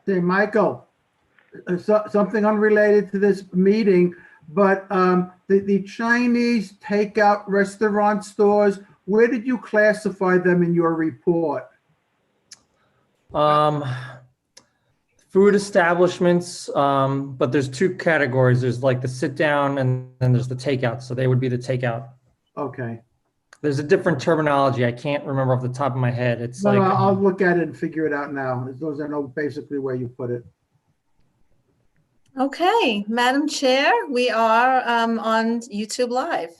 Say, Michael, something unrelated to this meeting, but the Chinese takeout restaurant stores, where did you classify them in your report? Food establishments, but there's two categories. There's like the sit down and then there's the takeout. So they would be the takeout. Okay. There's a different terminology. I can't remember off the top of my head. It's No, like, I'll look at it and figure it out now. Those I know basically where you put it. Okay, Madam Chair, we are on YouTube Live.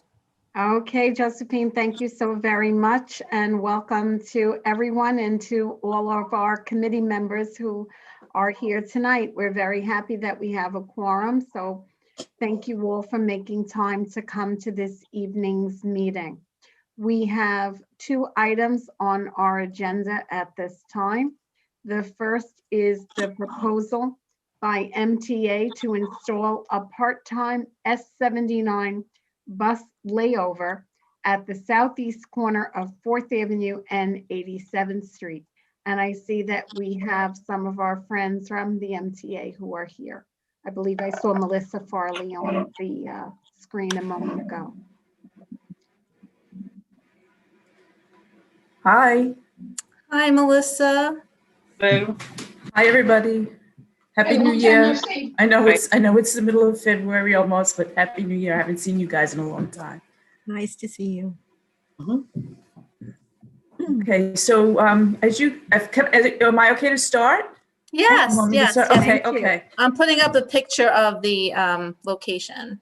Okay, Josephine, thank you so very much, and welcome to everyone and to all of our committee members who are here tonight. We're very happy that we have a quorum, so thank you all for making time to come to this evening's meeting. We have two items on our agenda at this time. The first is the proposal by MTA to install a part-time S79 bus layover at the southeast corner of 4th Avenue and 87th Street. And I see that we have some of our friends from the MTA who are here. I believe I saw Melissa Farley on the screen a moment ago. Hi. Hi, Melissa. Hello. Hi, everybody. Happy New Year. I know it's the middle of February almost, but Happy New Year. I haven't seen you guys in a long time. Nice to see you. Okay, so am I okay to start? Yes, yes. Okay, okay. I'm putting up a picture of the location.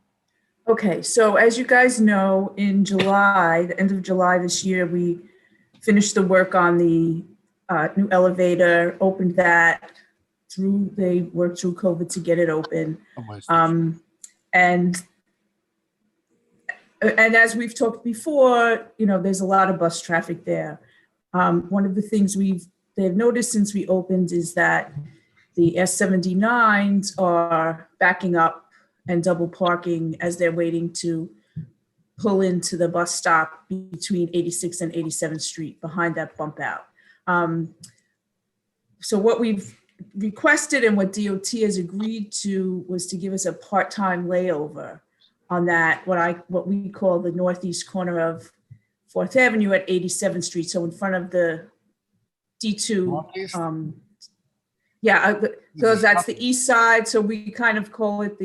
Okay, so as you guys know, in July, the end of July this year, we finished the work on the new elevator, opened that. They worked through COVID to get it open. And as we've talked before, there's a lot of bus traffic there. One of the things they've noticed since we opened is that the S79s are backing up and double parking as they're waiting to pull into the bus stop between 86th and 87th Street behind that bump out. So what we've requested and what DOT has agreed to was to give us a part-time layover on that, what we call the northeast corner of 4th Avenue at 87th Street. So in front of the D2, so that's the east side. So we kind of call it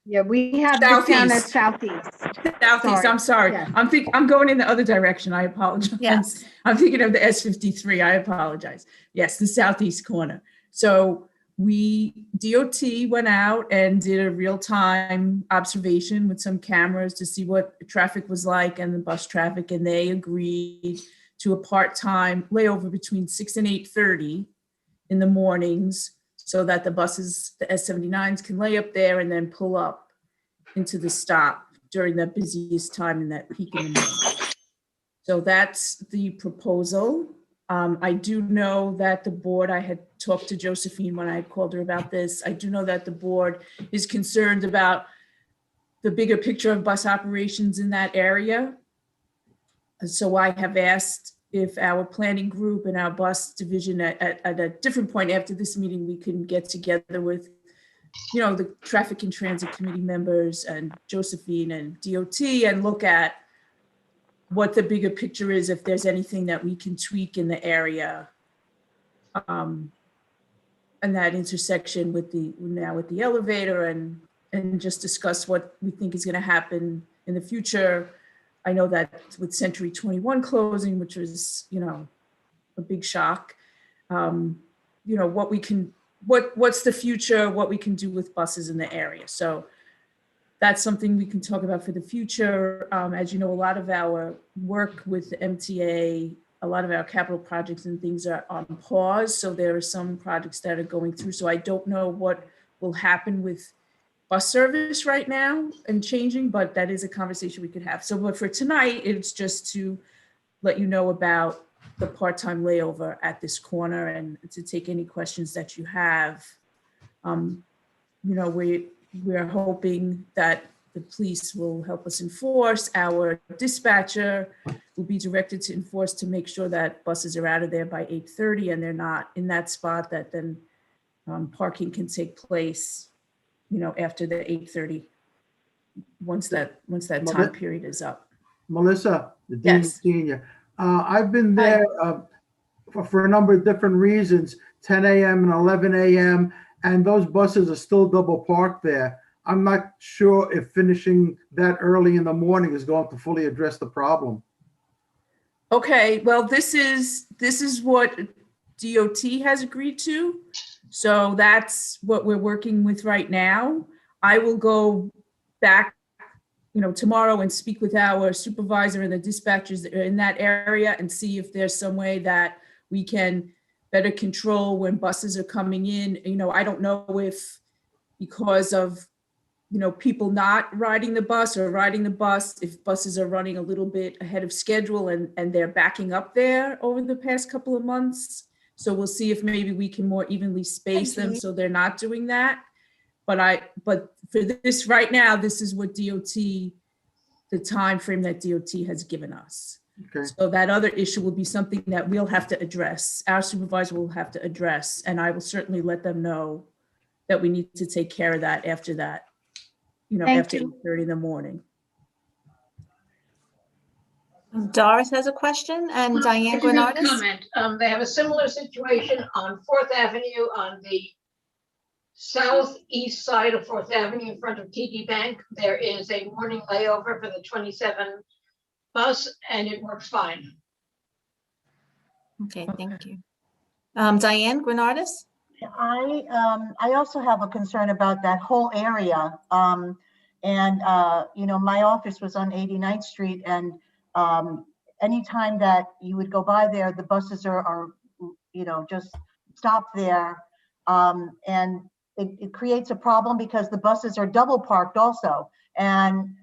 Yeah, we have this down as southeast. Southeast, I'm sorry. Yeah. I'm going in the other direction. I apologize. Yes. I'm thinking of the S53. I apologize. Yes, the southeast corner. So DOT went out and did a real-time observation with some cameras to see what the traffic was like and the bus traffic, and they agreed to a part-time layover between 6 and 8:30 in the mornings, so that the buses, the S79s, can lay up there and then pull up into the stop during the busiest time in that peak in the morning. So that's the proposal. I do know that the board, I had talked to Josephine when I called her about this. I do know that the board is concerned about the bigger picture of bus operations in that area. So I have asked if our planning group and our bus division at a different point after this meeting, we can get together with, the traffic and transit committee members and Josephine and DOT and look at what the bigger picture is, if there's anything that we can tweak in the area. And that intersection with the elevator and just discuss what we think is going to happen in the future. I know that with Century 21 closing, which was, a big shock, what's the future, what we can do with buses in the area. So that's something we can talk about for the future. As you know, a lot of our work with the MTA, a lot of our capital projects and things are on pause. So there are some projects that are going through. So I don't know what will happen with bus service right now and changing, but that is a conversation we could have. So, but for tonight, it's just to let you know about the part-time layover at this corner and to take any questions that you have. We're hoping that the police will help us enforce. Our dispatcher will be directed to enforce to make sure that buses are out of there by 8:30 and they're not in that spot, that then parking can take place, after the 8:30, once that time period is up. Melissa, the Dean Yes. Senior. I've been there for a number of different reasons, 10 a.m. and 11 a.m., and those buses are still double parked there. I'm not sure if finishing that early in the morning is going to fully address the problem. Okay, well, this is what DOT has agreed to. So that's what we're working with right now. I will go back, tomorrow and speak with our supervisor and the dispatchers that are in that area and see if there's some way that we can better control when buses are coming in. I don't know if because of people not riding the bus or riding the bus, if buses are running a little bit ahead of schedule and they're backing up there over the past couple of months. So we'll see if maybe we can more evenly space them so they're not doing that. But for this right now, this is what the time frame that DOT has given us. Okay. So that other issue will be something that we'll have to address. Our supervisor will have to address, and I will certainly let them know that we need to take care of that after that. Thank After you. 8:30 in the morning. Doris has a question, and Diane Just a quick Granardis. comment. They have a similar situation on 4th Avenue on the southeast side of 4th Avenue in front of TD Bank. There is a morning layover for the 27 bus and it works fine. Okay, thank you. Diane Granardis. I also have a concern about that whole area. My office was on 89th Street, and anytime that you would go by there, the buses are just stopped there. And it creates a problem because the buses are double parked also. And,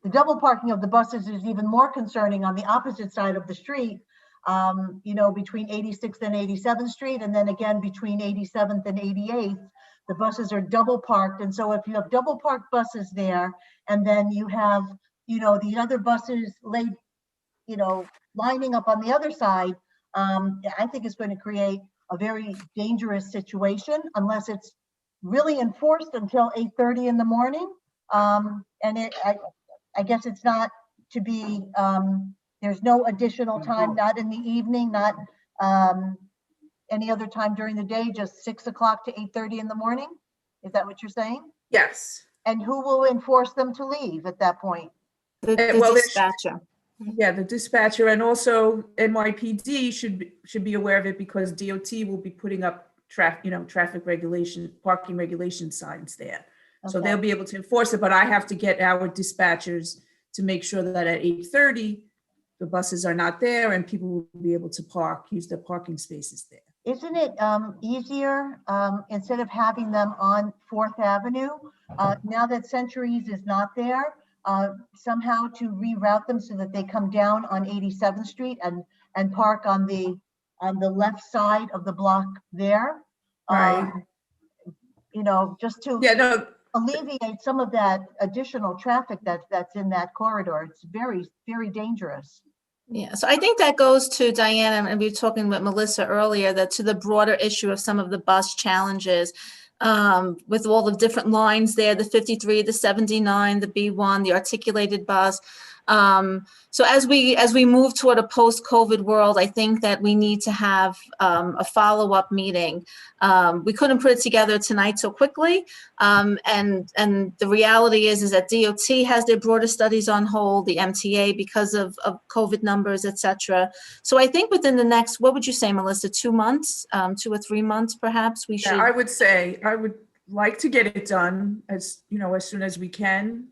the double parking of the buses is even more concerning on the opposite side of the street. Between 86th and 87th Street, and then again between 87th and 88th, the buses are double parked. And so if you have double parked buses there, and then you have, the other buses laid, lining up on the other side, I think it's going to create a very dangerous situation unless it's really enforced until 8:30 in the morning. I guess it's not to be, there's no additional time, not in the evening, not any other time during the day, just 6 o'clock to 8:30 in the morning? Is that what you're saying? Yes. And who will enforce them to leave at that point? The Well, there's- dispatcher. Yeah, the dispatcher, and also NYPD should be aware of it because DOT will be putting up traffic regulation, parking regulation signs there. So Okay. they'll be able to enforce it, but I have to get our dispatchers to make sure that at 8:30, the buses are not there and people will be able to use their parking spaces there. Isn't it easier, instead of having them on 4th Avenue, now that Centuries is not there, somehow to reroute them so that they come down on 87th Street and park on the left side of the block there? Right. Just to Yeah, no, alleviate some of that additional traffic that's in that corridor. It's very, very dangerous. Yeah, so I think that goes to Diana, and we were talking with Melissa earlier, that to the broader issue of some of the bus challenges with all the different lines there, the 53, the 79, the B1, the articulated bus. So as we move toward a post-COVID world, I think that we need to have a follow-up meeting. We couldn't put it together tonight so quickly. And the reality is that DOT has their broader studies on hold, the MTA because of COVID numbers, et cetera. So I think within the next, what would you say, Melissa, 2 months, 2 or 3 months, perhaps we should. yeah, I would say I would like to get it done as soon as we can.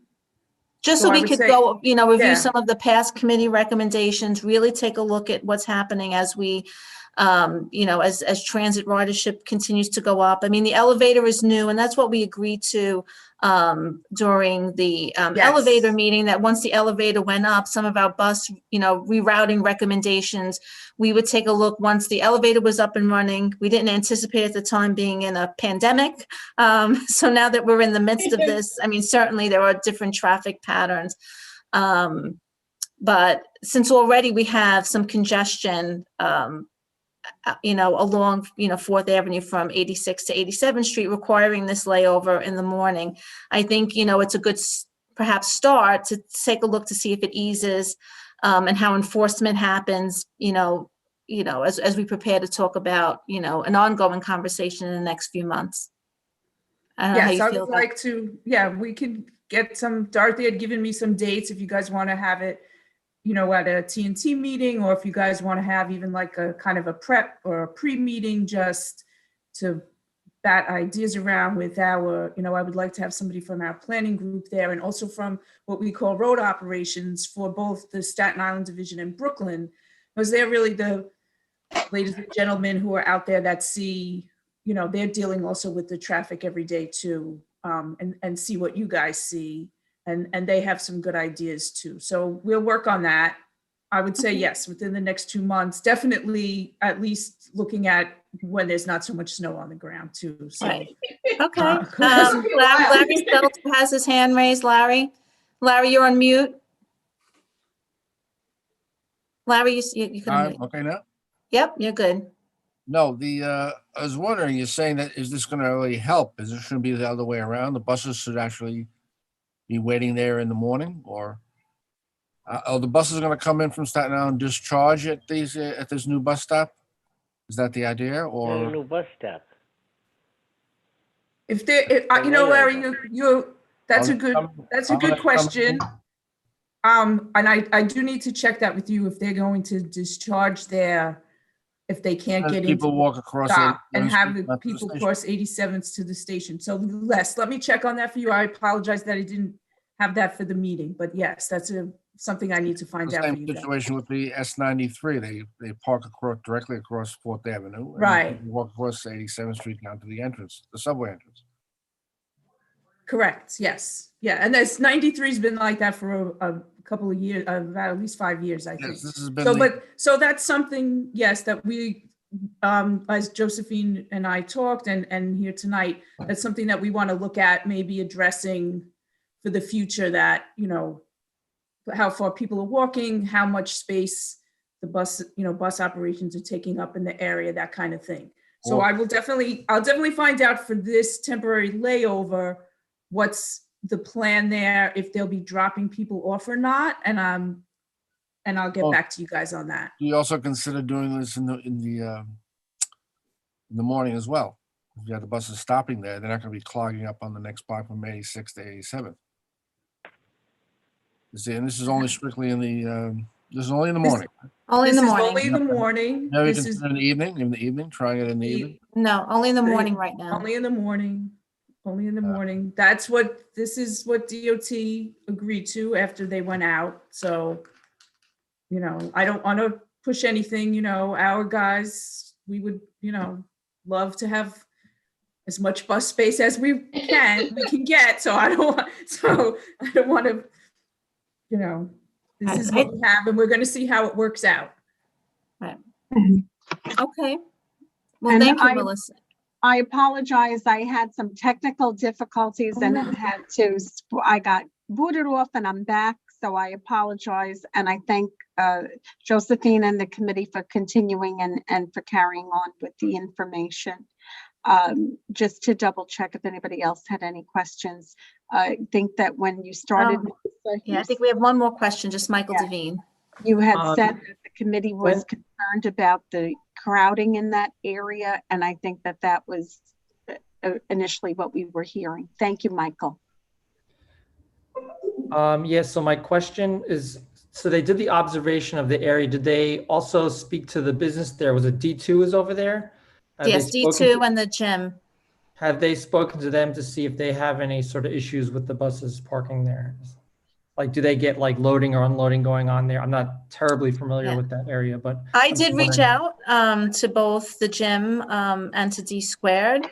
Just So so I we would could say- go, review yeah. some of the past committee recommendations, really take a look at what's happening as we, as transit ridership continues to go up. I mean, the elevator is new, and that's what we agreed to during the elevator meeting, that once the elevator went up, some of our bus, rerouting recommendations, we would take a look once the elevator was up and running. We didn't anticipate at the time being in a pandemic. So now that we're in the midst of this, I mean, certainly there are different traffic patterns. But since already we have some congestion, along, 4th Avenue from 86 to 87th Street, requiring this layover in the morning. I think, it's a good perhaps start to take a look to see if it eases, and how enforcement happens, as we prepare to talk about, an ongoing conversation in the next few months. I don't know how Yes, you I feel would about like to, we could get some, Dorothy had given me some dates if you guys want to have it, at a TNT meeting, or if you guys want to have even like a kind of a prep or a pre-meeting just to bat ideas around with our, I would like to have somebody from our planning group there, and also from what we call road operations for both the Staten Island division and Brooklyn, because they're really the ladies and gentlemen who are out there that see, they're dealing also with the traffic every day too, and see what you guys see. And they have some good ideas too. So we'll work on that. I would say yes, within the next 2 months, definitely at least looking at when there's not so much snow on the ground too. So, Right. Okay. Larry Stelter has his hand raised. Larry, you're on mute. Larry, you can I'm unmute. okay now? Yep, you're good. No, I was wondering, you're saying that, is this gonna really help? Is it shouldn't be the other way around? The buses should actually be waiting there in the morning, or? Are the buses gonna come in from Staten Island and discharge at this new bus stop? Is that the idea, Not a or? new bus stop. If they, Larry, that's a good question. And I do need to check that with you if they're going to discharge there, if they can't get into People walk across it and have the people cross 87th to the station. So let me check on that for you. I apologize that I didn't have that for the meeting, but yes, that's something I need to find out for Same you. situation with the S93. They park directly across 4th Avenue. and Right. people walk across 87th Street down to the entrance, the subway entrance. Correct. Yes. Yeah. And this 93's been like that for a couple of years, about at least 5 years, I think. Yes, this has been. So that's something, yes, that we, as Josephine and I talked and here tonight, that's something that we want to look at, maybe addressing for the future, that, how far people are walking, how much space the bus operations are taking up in the area, that kind of thing. So I'll definitely find out for this temporary layover, what's the plan there, if they'll be dropping people off or not, and I'll get back to you guys on that. Do you also consider doing this in the morning as well? If you have the buses stopping there, they're not going to be clogging up on the next block from 86 to 87. See, and this is only strictly in the. This is only in the morning. Only in the morning. Only in the morning. No, you consider in the evening. In the evening, trying it in the evening. No, only in the morning right now. Only in the morning. Only in the morning. This is what DOT agreed to after they went out. So, I don't want to push anything, our guys, we would, love to have as much bus space as we can get. So I don't want to, this is what we have, and we're going to see how it works out. Right. Okay. Well, And thank you, Melissa. I apologize. I had some technical difficulties and I got booted off and I'm back. So I apologize. And I thank Josephine and the committee for continuing and for carrying on with the information. Just to double check if anybody else had any questions. I think that when you started. I think we have one more question, just Michael Devine. You had said that the committee was concerned about the crowding in that area, and I think that was initially what we were hearing. Thank you, Michael. So my question is, so they did the observation of the area. Did they also speak to the business there? Was it D2 is over there? Yes, D2 and the gym. Have they spoken to them to see if they have any sort of issues with the buses parking there? Like, do they get like loading or unloading going on there? I'm not terribly familiar with that area, but I did reach out to both the gym and to D Squared.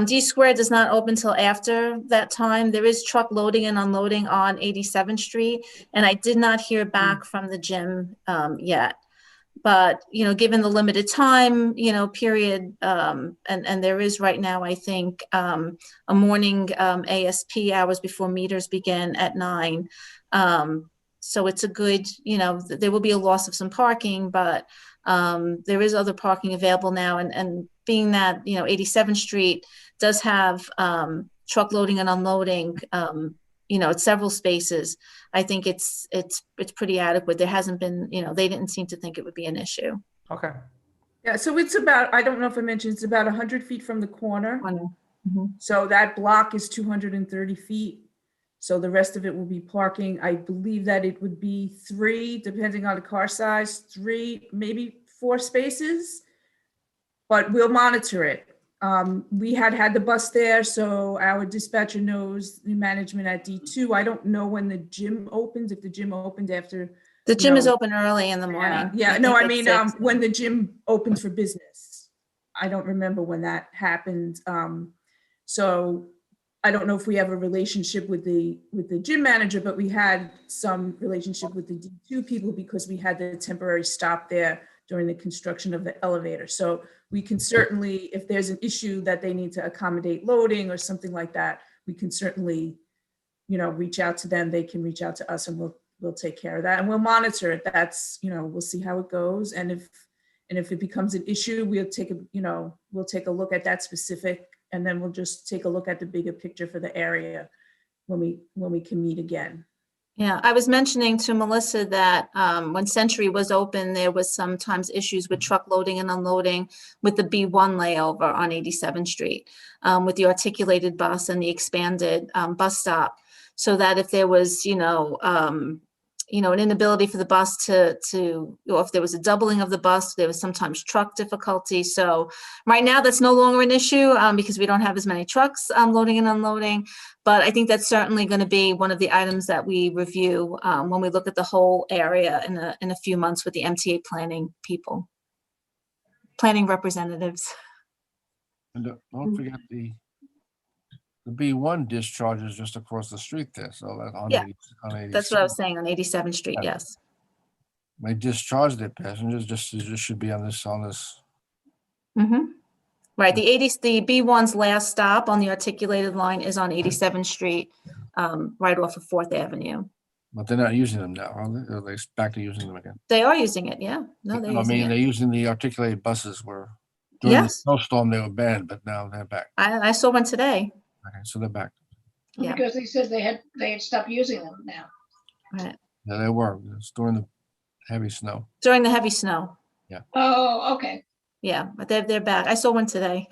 D Squared does not open till after that time. There is truck loading and unloading on 87th Street, and I did not hear back from the gym yet. But, given the limited time, period, and there is right now, I think, a morning ASP hours before meters begin at 9. So it's a good, there will be a loss of some parking, but there is other parking available now. And being that, 87th Street does have truck loading and unloading, at several spaces, I think it's pretty adequate. There hasn't been, they didn't seem to think it would be an issue. Okay. Yeah, so it's about, I don't know if I mentioned, it's about 100 feet from the corner. Mhm. So that block is 230 feet. So the rest of it will be parking. I believe that it would be 3, depending on the car size, 3, maybe 4 spaces, but we'll monitor it. We had the bus there, so our dispatcher knows the management at D2. I don't know when the gym opens, if the gym opened after. The gym is open early in the morning. Yeah, no, I think mean, it's 6. when the gym opens for business. I don't remember when that happened. So I don't know if we have a relationship with the gym manager, but we had some relationship with the D2 people because we had the temporary stop there during the construction of the elevator. So we can certainly, if there's an issue that they need to accommodate loading or something like that, we can certainly, reach out to them. They can reach out to us, and we'll take care of that, and we'll monitor it. That's, we'll see how it goes. And if it becomes an issue, we'll take a look at that specific, and then we'll just take a look at the bigger picture for the area when we can meet again. Yeah, I was mentioning to Melissa that when Century was open, there was sometimes issues with truck loading and unloading with the B1 layover on 87th Street with the articulated bus and the expanded bus stop, so that if there was, an inability for the bus to, or if there was a doubling of the bus, there was sometimes truck difficulty. So right now that's no longer an issue because we don't have as many trucks loading and unloading. But I think that's certainly going to be one of the items that we review when we look at the whole area in a few months with the MTA planning representatives. And don't forget the B1 discharge is just across the street there. So that on Yeah, 80 That's what I was saying on 87th Street. Yeah. Yes. They discharge their passengers. Just should be on this. Mm-hmm. Right. The B1's last stop on the articulated line is on 87th Street, right off of 4th Avenue. But they're not using them now, are they? Are they back to using them again? They are using it. Yeah. No, they're using they're it. using the articulated buses where during Yes. the snowstorm they were banned, but now they're back. I saw one today. Okay, so they're back. Yeah. Because they said they had stopped using them now. Right. Yeah, they were. It's during the heavy snow. During the heavy snow. Oh, okay. Yeah, but they're back. I saw one today.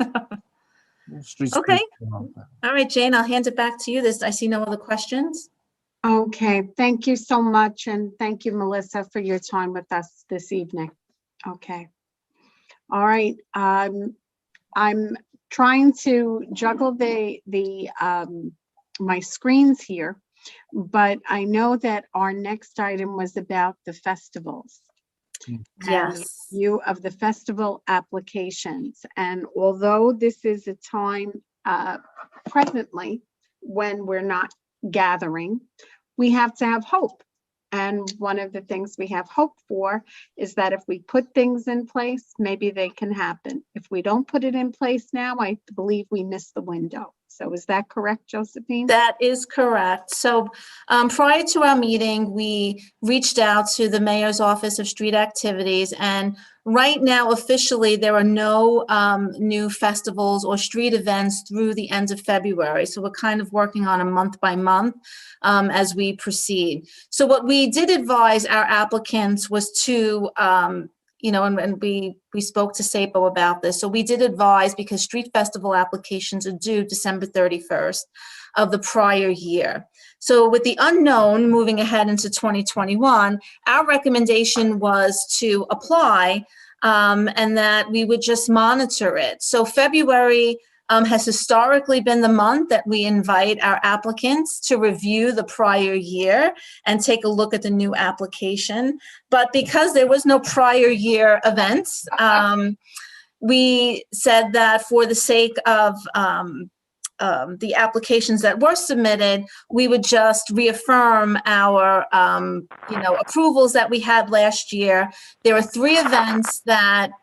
Streets. Okay. All right, Jane, I'll hand it back to you. I see no other questions. Okay, thank you so much. And thank you, Melissa, for your time with us this evening. Okay. All right. I'm trying to juggle my screens here, but I know that our next item was about the festivals. And Yes. review of the festival applications. And although this is a time presently when we're not gathering, we have to have hope. And one of the things we have hope for is that if we put things in place, maybe they can happen. If we don't put it in place now, I believe we missed the window. So is that correct, Josephine? That is correct. So prior to our meeting, we reached out to the Mayor's Office of Street Activities, and right now officially there are no new festivals or street events through the end of February. So we're kind of working on a month by month as we proceed. So what we did advise our applicants was to and we spoke to SAPO about this. So we did advise, because street festival applications are due December 31st of the prior year. So with the unknown moving ahead into 2021, our recommendation was to apply and that we would just monitor it. So February has historically been the month that we invite our applicants to review the prior year and take a look at the new application. But because there was no prior year events, we said that for the sake of the applications that were submitted, we would just reaffirm our approvals that we had last year. There are 3 events that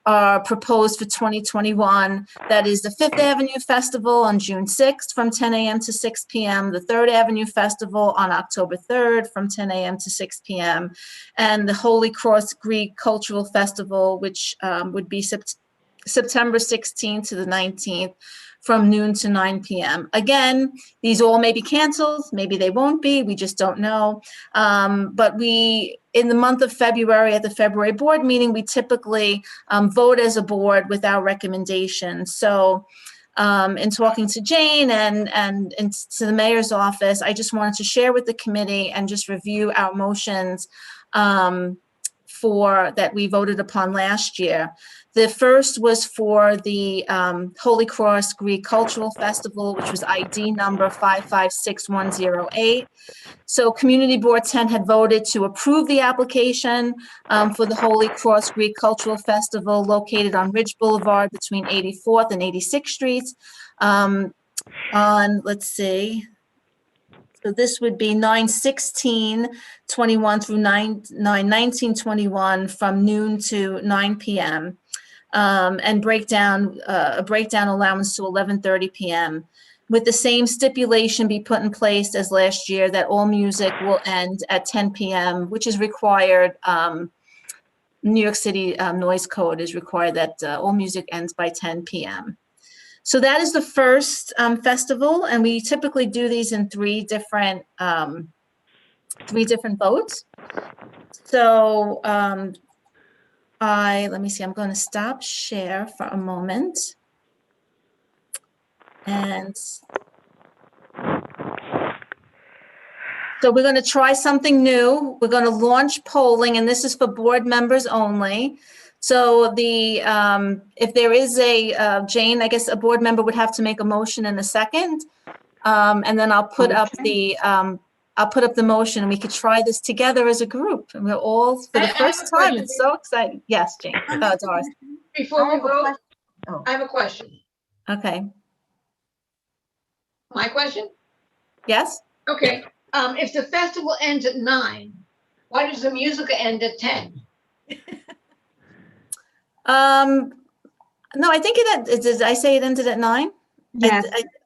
are proposed for 2021. That is the Fifth Avenue Festival on June 6th from 10 a.m. to 6 p.m., the Third Avenue Festival on October 3rd from 10 a.m. to 6 p.m., and the Holy Cross Greek Cultural Festival, which would be September 16th to the 19th from noon to 9 p.m. Again, these all may be canceled, maybe they won't be, we just don't know. But we, in the month of February, at the February board meeting, we typically vote as a board with our recommendations. So in talking to Jane and to the mayor's office, I just wanted to share with the committee and just review our motions that we voted upon last year. The first was for the Holy Cross Greek Cultural Festival, which was ID number 556108. So Community Board 10 had voted to approve the application for the Holy Cross Greek Cultural Festival located on Ridge Boulevard between 84th and 86th Streets let's see. So this would be 9/16/21 through 9/19/21 from noon to 9 p.m. And a breakdown allowance to 11:30 p.m. with the same stipulation be put in place as last year that all music will end at 10 p.m., which is required. New York City noise code is required that all music ends by 10 p.m. So that is the first festival, and we typically do these in three different votes. So let me see, I'm going to stop share for a moment. And so we're going to try something new. We're going to launch polling, and this is for board members only. So if there is a, Jane, I guess a board member would have to make a motion in a second. And then I'll put up the motion, and we could try this together as a group. And we're all, for the first time, it's so exciting. Yes, Jane, Doris. Before we vote, Oh. I have a question. Okay, My question? yes? Okay, if the festival ends at 9, why does the music end at 10? No, I think did I say it ended at 9? Yes,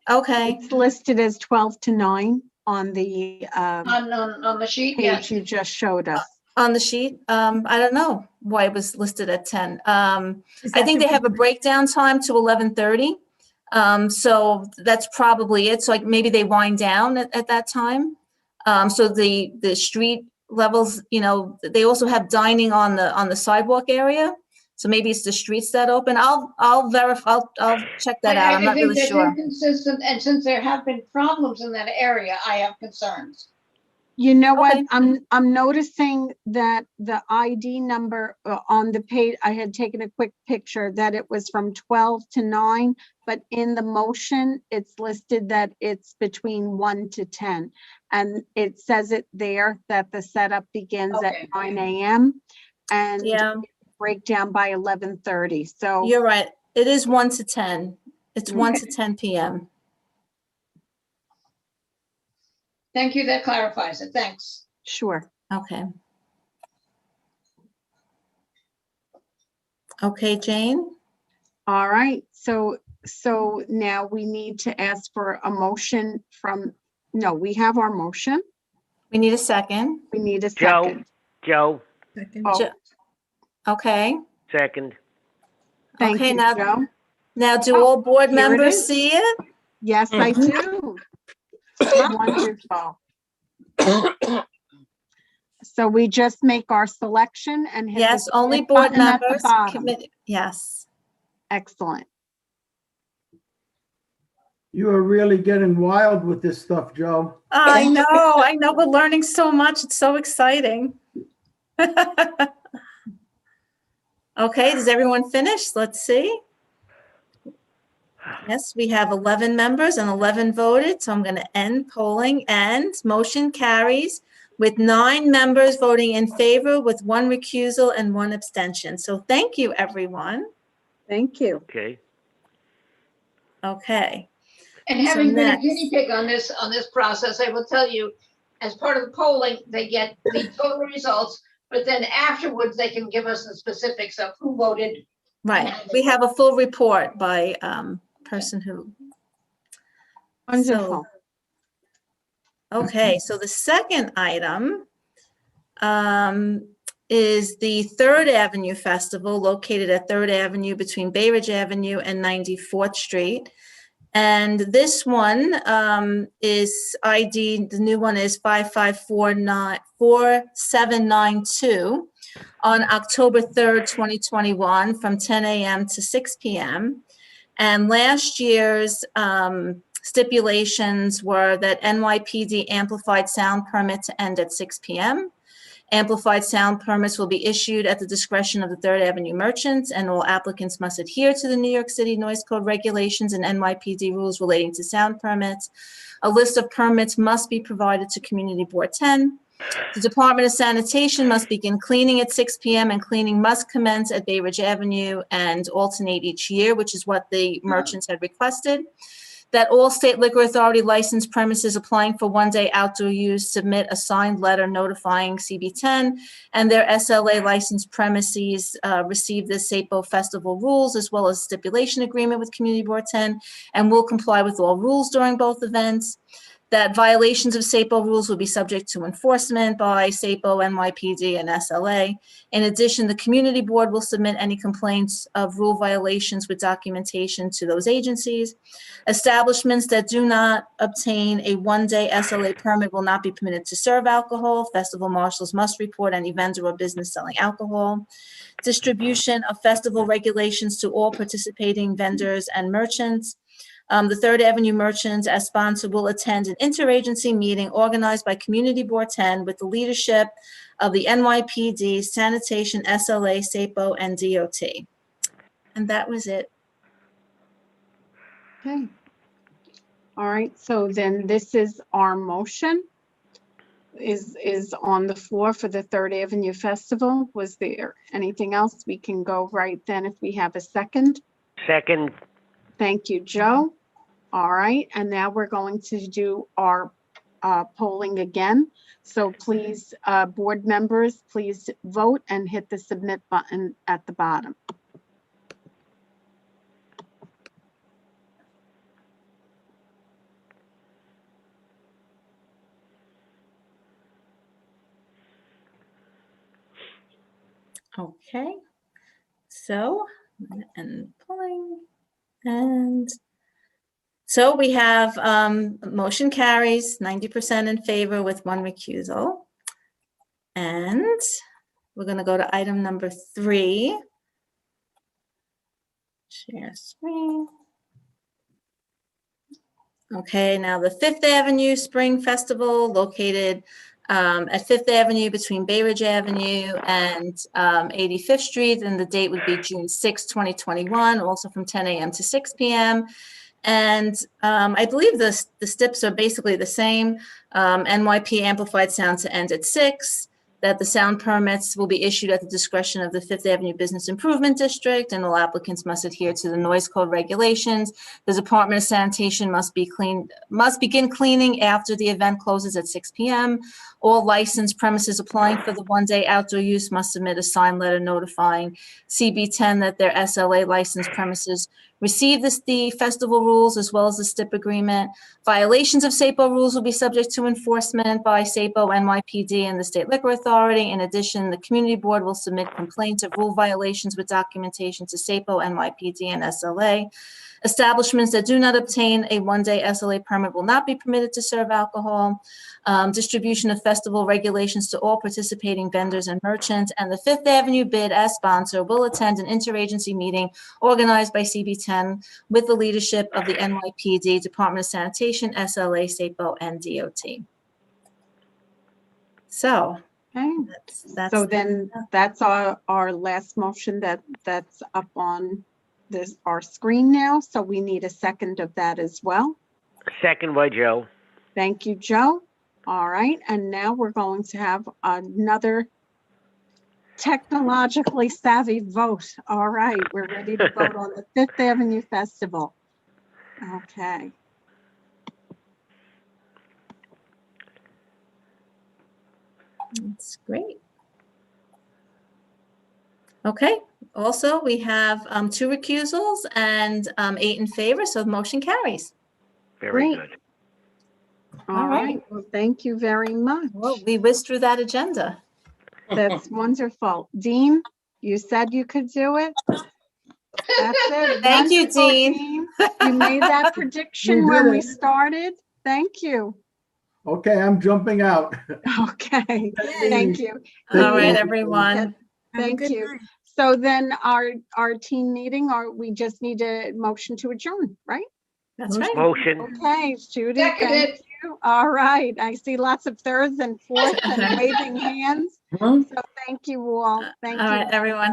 Okay, it's listed as 12 to 9 on the On the sheet, page yes. you just showed us. on the sheet. I don't know why it was listed at 10. Is I that think they have a breakdown time to 11:30. So that's probably it. So like maybe they wind down at that time. So the street levels, they also have dining on the sidewalk area. So maybe it's the streets that open. I'll verify. I'll check that out. I'm not really I sure. think that's inconsistent, and since there have been problems in that area, I have concerns. You know what? Okay. I'm noticing that the ID number on the page, I had taken a quick picture that it was from 12 to 9, but in the motion, it's listed that it's between 1 to 10. And it says it there that the setup begins at Okay. 9 a.m. and Yeah, breakdown by 11:30. So you're right. It is 1 to 10. It's 1 to 10 p.m. Thank you, that clarifies it, thanks. sure. Okay. Okay, Jane? All right. So now we need to ask for a motion no, we have our motion. We need a second. We need a Joe, second. Joe, Second. Oh, Jo- Okay. second. thank Okay, you, now- Joe. Now, do Oh, all board here it members is. see it? Yes, I do. Wonderful. So we just make our selection and hit the Yes, only submit board button at the members. bottom. Committee. Yes. Excellent. You are really getting wild with this stuff, Joe. I know. We're learning so much. It's so exciting. Okay, does everyone finish? Let's see. Yes, we have 11 members and 11 voted, so I'm going to end polling, and motion carries with 9 members voting in favor with 1 recusal and 1 abstention. So thank you, everyone. Thank you. Okay. Okay. And having So been a next. guinea pig on this process, I will tell you, as part of the polling, they get the total results, but then afterwards, they can give us the specifics of who voted Right. We have a full report by person who. Wonderful. Okay, so the second item is the Third Avenue Festival located at Third Avenue between Bay Ridge Avenue and 94th Street. And this one is ID, the new one is 554792 on October 3rd, 2021 from 10 a.m. to 6 p.m. And last year's stipulations were that NYPD amplified sound permit to end at 6 p.m. Amplified sound permits will be issued at the discretion of the Third Avenue merchants, and all applicants must adhere to the New York City Noise Code regulations and NYPD rules relating to sound permits. A list of permits must be provided to Community Board 10. The Department of Sanitation must begin cleaning at 6 p.m. and cleaning must commence at Bay Ridge Avenue and alternate each year, which is what the merchants had requested. That all state liquor authority licensed premises applying for one-day outdoor use submit a signed letter notifying CB10 and their SLA licensed premises receive the SAPO festival rules as well as stipulation agreement with Community Board 10 and will comply with all rules during both events. That violations of SAPO rules will be subject to enforcement by SAPO, NYPD, and SLA. In addition, the community board will submit any complaints of rule violations with documentation to those agencies. Establishments that do not obtain a one-day SLA permit will not be permitted to serve alcohol. Festival marshals must report any vendor or business selling alcohol. Distribution of festival regulations to all participating vendors and merchants. The Third Avenue merchants as sponsor will attend an interagency meeting organized by Community Board 10 with the leadership of the NYPD, Sanitation, SLA, SAPO, and DOT. And that was it. Okay. All right, so then this is our motion is on the floor for the Third Avenue Festival. Was there anything else? We can go right then if we have a second. Second. Thank you, Joe. All right, and now we're going to do our polling again. So please, board members, please vote and hit the submit button at the bottom. Okay, so, and polling, and so we have motion carries 90% in favor with one recusal. And we're going to go to item number 3. Share screen. Okay, now the Fifth Avenue Spring Festival located at Fifth Avenue between Bay Ridge Avenue and 85th Street, and the date would be June 6, 2021, also from 10 a.m. to 6 p.m. And I believe the steps are basically the same. NYP amplified sound to end at 6, that the sound permits will be issued at the discretion of the Fifth Avenue Business Improvement District, and all applicants must adhere to the noise code regulations. The Department of Sanitation must begin cleaning after the event closes at 6 p.m. All licensed premises applying for the one-day outdoor use must submit a signed letter notifying CB10 that their SLA licensed premises receive the festival rules as well as the STIP agreement. Violations of SAPO rules will be subject to enforcement by SAPO, NYPD, and the State Liquor Authority. In addition, the community board will submit complaints of rule violations with documentation to SAPO, NYPD, and SLA. Establishments that do not obtain a one-day SLA permit will not be permitted to serve alcohol. Distribution of festival regulations to all participating vendors and merchants, and the Fifth Avenue bid as sponsor will attend an interagency meeting organized by CB10 with the leadership of the NYPD, Department of Sanitation, SLA, SAPO, and DOT. So Okay, that's so then that's our last motion that's up on our screen now. So we need a second of that as well. Second by Joe. Thank you, Joe. All right, and now we're going to have another technologically savvy vote. All right, we're ready to vote on the Fifth Avenue Festival. Okay. That's great. Okay, Also, we have 2 recusals and 8 in favor, so the motion carries. Very Great. good. All right. right, well, thank you very much. Well, we whizzed through that agenda. That's wonderful. Dean, you said you could do it? That's it. Thank you, Wonderful, Dean. You made that prediction We when did we it. started. Thank you. Okay, I'm jumping out. Okay, Yay. thank you. Thank All right, you. everyone. Have a Thank good you. night. So then our team meeting, we just need a motion to adjourn, right? That's right. Motion. Okay, Judy, thank Seconded. you. All right, I see lots of thirds and fourths and waving hands. So thank you all. Thank All you. right, everyone.